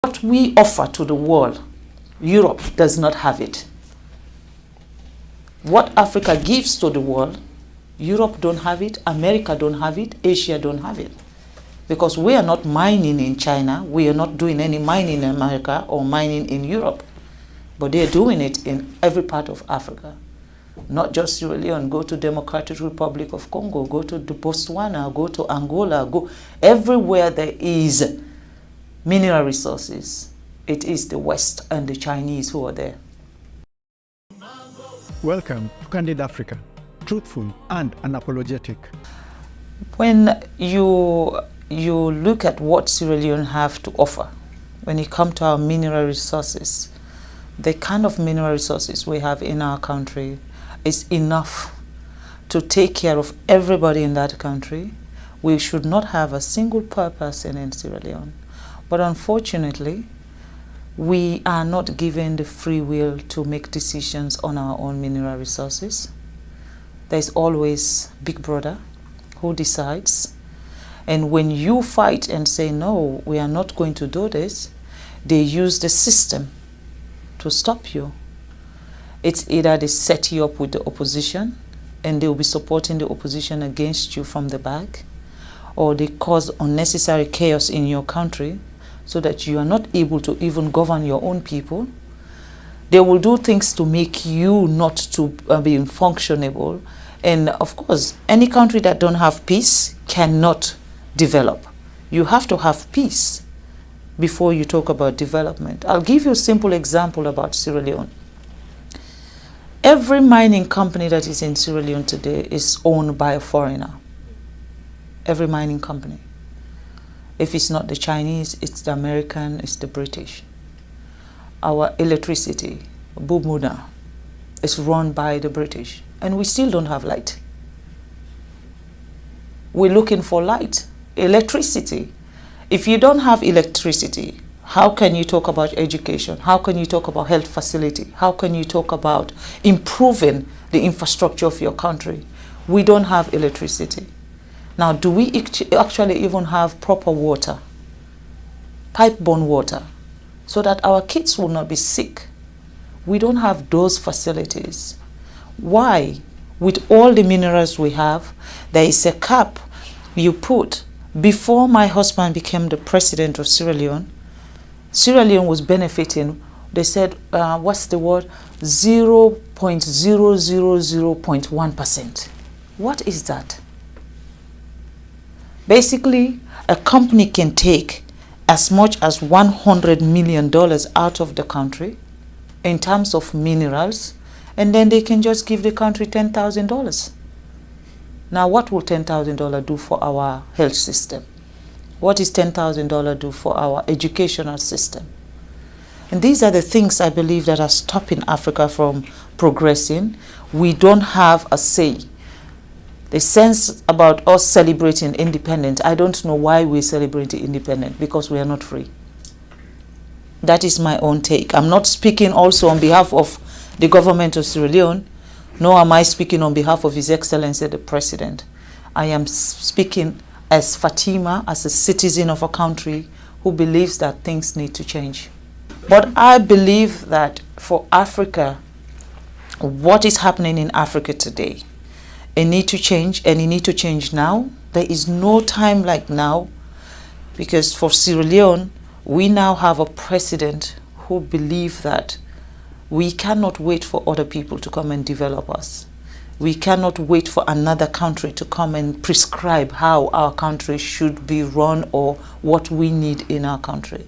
What we offer to the world, Europe does not have it. What Africa gives to the world, Europe don't have it, America don't have it, Asia don't have it. Because we are not mining in China, we are not doing any mining in America or mining in Europe. But they're doing it in every part of Africa. Not just Sierra Leone, go to Democratic Republic of Congo, go to Botswana, go to Angola, go everywhere there is mineral resources. It is the West and the Chinese who are there. Welcome to Candid Africa, truthful and unapologetic. When you look at what Sierra Leone have to offer, when it comes to our mineral resources, the kind of mineral resources we have in our country is enough to take care of everybody in that country. We should not have a single poor person in Sierra Leone. But unfortunately, we are not given the free will to make decisions on our own mineral resources. There's always Big Brother who decides. And when you fight and say, no, we are not going to do this, they use the system to stop you. It's either they set you up with the opposition and they'll be supporting the opposition against you from the back, or they cause unnecessary chaos in your country so that you are not able to even govern your own people. They will do things to make you not to be functionable. And of course, any country that don't have peace cannot develop. You have to have peace before you talk about development. I'll give you a simple example about Sierra Leone. Every mining company that is in Sierra Leone today is owned by a foreigner. Every mining company. If it's not the Chinese, it's the American, it's the British. Our electricity, Bumuna, is run by the British, and we still don't have light. We're looking for light, electricity. If you don't have electricity, how can you talk about education? How can you talk about health facility? How can you talk about improving the infrastructure of your country? We don't have electricity. Now, do we actually even have proper water, pipe-borne water, so that our kids will not be sick? We don't have those facilities. Why? With all the minerals we have, there is a cap you put. Before my husband became the president of Sierra Leone was benefiting, they said, what's the word? 0.000.1%. What is that? Basically, a company can take as much as $100 million out of the country in terms of minerals, and then they can just give the country $10,000. Now, what will $10,000 do for our health system? What does $10,000 do for our educational system? And these are the things I believe that are stopping Africa from progressing. We don't have a say. The sense about us celebrating independence, I don't know why we celebrate independence, because we are not free. That is my own take. I'm not speaking also on behalf of the government of Sierra Leone, nor am I speaking on behalf of His Excellency the President. I am speaking as Fatima, as a citizen of a country who believes that things need to change. But I believe that for Africa, what is happening in Africa today, it needs to change, and it needs to change now. There is no time like now, because for Sierra Leone, we now have a president who believes that we cannot wait for other people to come and develop us. We cannot wait for another country to come and prescribe how our country should be run or what we need in our country.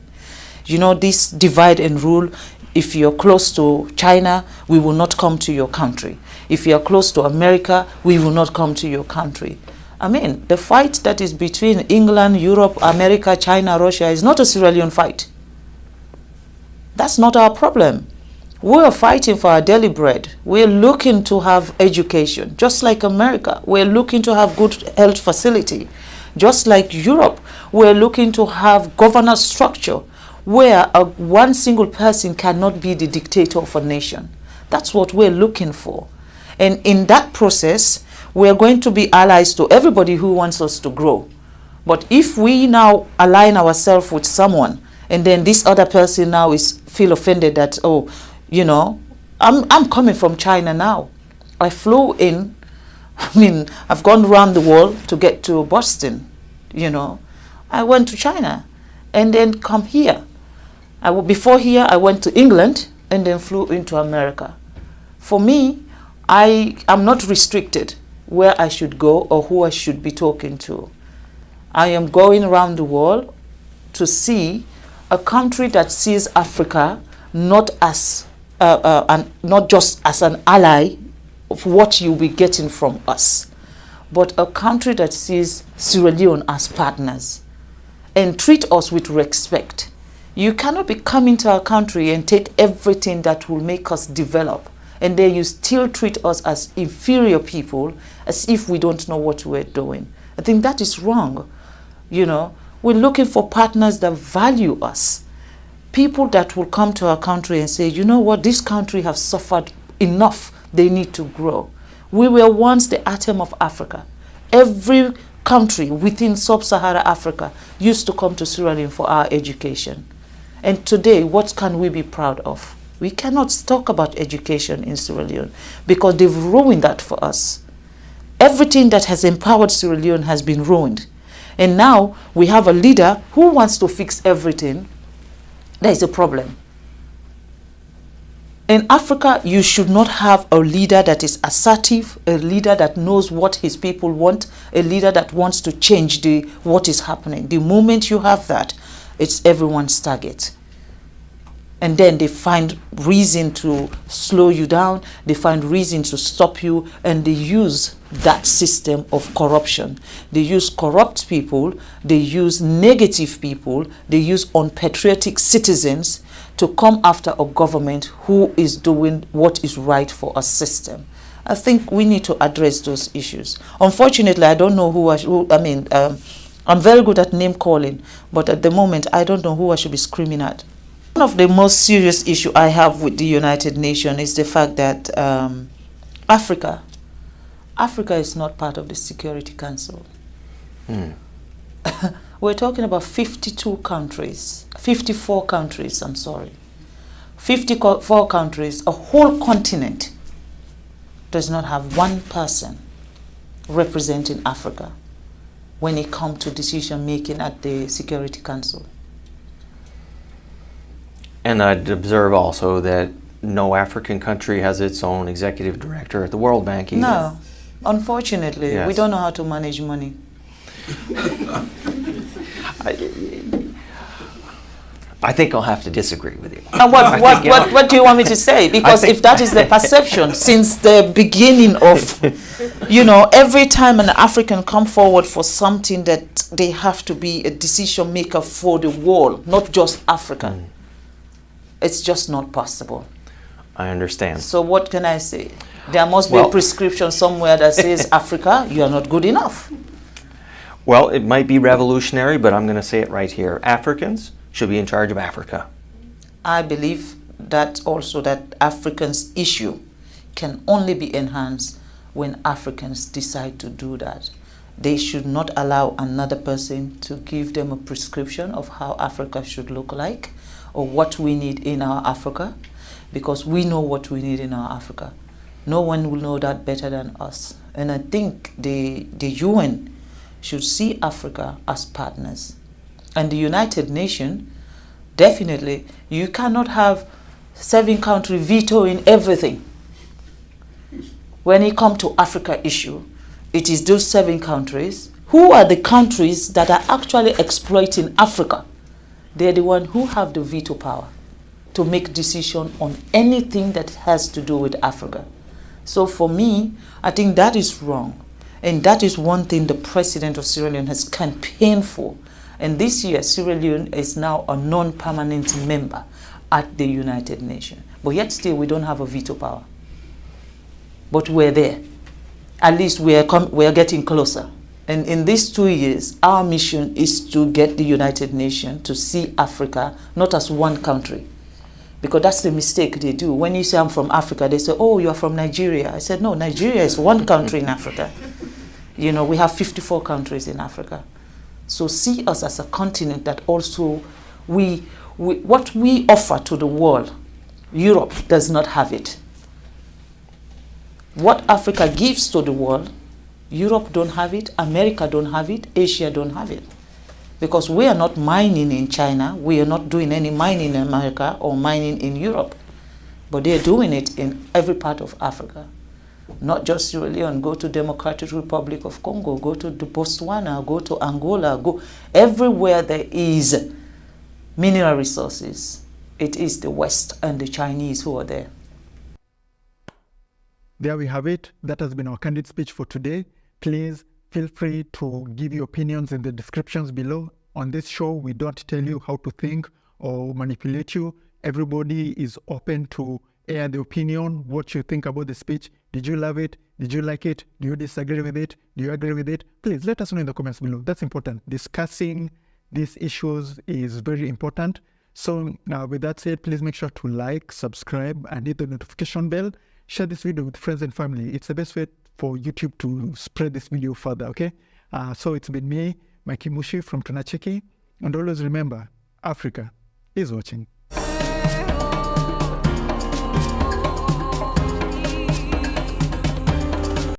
You know, this divide and rule, if you're close to China, we will not come to your country. If you're close to America, we will not come to your country. I mean, the fight that is between England, Europe, America, China, Russia is not a Sierra Leone fight. That's not our problem. We're fighting for our daily bread. We're looking to have education, just like America. We're looking to have good health facility, just like Europe. We're looking to have governance structure where one single person cannot be the dictator of a nation. That's what we're looking for. And in that process, we're going to be allies to everybody who wants us to grow. But if we now align ourselves with someone And then this other person now feel offended that, oh, you know, I'm coming from China now. I flew in, I mean, I've gone around the world to get to Boston, you know. I went to China and then come here. Before here, I went to England and then flew into America. For me, I'm not restricted where I should go or who I should be talking to. I am going around the world to see a country that sees Africa not as not just as an ally of what you'll be getting from us, but a country that sees Sierra Leone as partners and treat us with respect. You cannot be coming to our country and take everything that will make us develop, and then you still treat us as inferior people, as if we don't know what we're doing. I think that is wrong. You know, we're looking for partners that value us. People that will come to our country and say, you know what, this country has suffered enough, they need to grow. We were once the atom of Africa. Every country within sub-Saharan Africa used to come to Sierra Leone for our education. And today, what can we be proud of? We cannot talk about education in Sierra Leone because they've ruined that for us. Everything that has empowered Sierra Leone has been ruined. And now we have a leader who wants to fix everything. There is a problem. In Africa, you should not have a leader that is assertive, a leader that knows what his people want, a leader that wants to change what is happening. The moment you have that, it's everyone's target. And then they find reason to slow you down, they find reason to stop you, and they use that system of corruption. They use corrupt people, they use negative people, they use unpatriotic citizens to come after a government who is doing what is right for a system. I think we need to address those issues. Unfortunately, I don't know I'm very good at name calling, but at the moment, I don't know who I should be screaming at. One of the most serious issues I have with the United Nations is the fact that Africa is not part of the Security Council. We're talking about 54 countries, I'm sorry. 54 countries, a whole continent does not have one person representing Africa when it comes to decision making at the Security Council. And I'd observe also that no African country has its own executive director at the World Bank either. No, unfortunately, Yes. we don't know how to manage money. I think I'll have to disagree with you. And what do you want me to say? Because if that is the perception since the beginning of, you know, every time an African come forward for something that they have to be a decision maker for the world, not just Africa. It's just not possible. I understand. So what can I say? There must be a prescription somewhere that says, Africa, you are not good enough. Well, it might be revolutionary, but I'm going to say it right here. Africans should be in charge of Africa. I believe that also that Africans' issue can only be enhanced when Africans decide to do that. They should not allow another person to give them a prescription of how Africa should look like or what we need in our Africa, because we know what we need in our Africa. No one will know that better than us. And I think the UN should see Africa as partners. And the United Nations, definitely, you cannot have 7 countries vetoing everything. When it comes to Africa issue, it is those 7 countries. Who are the countries that are actually exploiting Africa? They're the ones who have the veto power to make decision on anything that has to do with Africa. So for me, I think that is wrong. And that is one thing the president of Sierra Leone has campaigned for. And this year, Sierra Leone is now a non-permanent member at the United Nations. But yet still, we don't have a veto power. But we're there. At least we are getting closer. And in these 2 years, our mission is to get the United Nations to see Africa not as one country. Because that's the mistake they do. When you say I'm from Africa, they say, oh, you're from Nigeria. I said, no, Nigeria is one country in Africa. You know, we have 54 countries in Africa. So see us as a continent that also we what we offer to the world, Europe does not have it. What Africa gives to the world, Europe don't have it, America don't have it, Asia don't have it. Because we are not mining in China, we are not doing any mining in America or mining in Europe. But they're doing it in every part of Africa. Not just Sierra Leone, go to Democratic Republic of Congo, go to Botswana, go to Angola, go everywhere there is mineral resources. It is the West and the Chinese who are there. There we have it. That has been our candid speech for today. Please feel free to give your opinions in the descriptions below. On this show, we don't tell you how to think or manipulate you. Everybody is open to air the opinion, what you think about the speech. Did you love it? Did you like it? Do you disagree with it? Do you agree with it? Please let us know in the comments below. That's important. Discussing these issues is very important. So with that said, please make sure to like, subscribe, and hit the notification bell. Share this video with friends and family. It's the best way for YouTube to spread this video further, okay? So it's been me, Mikey Mushi from Tunacheki. And always remember, Africa is watching.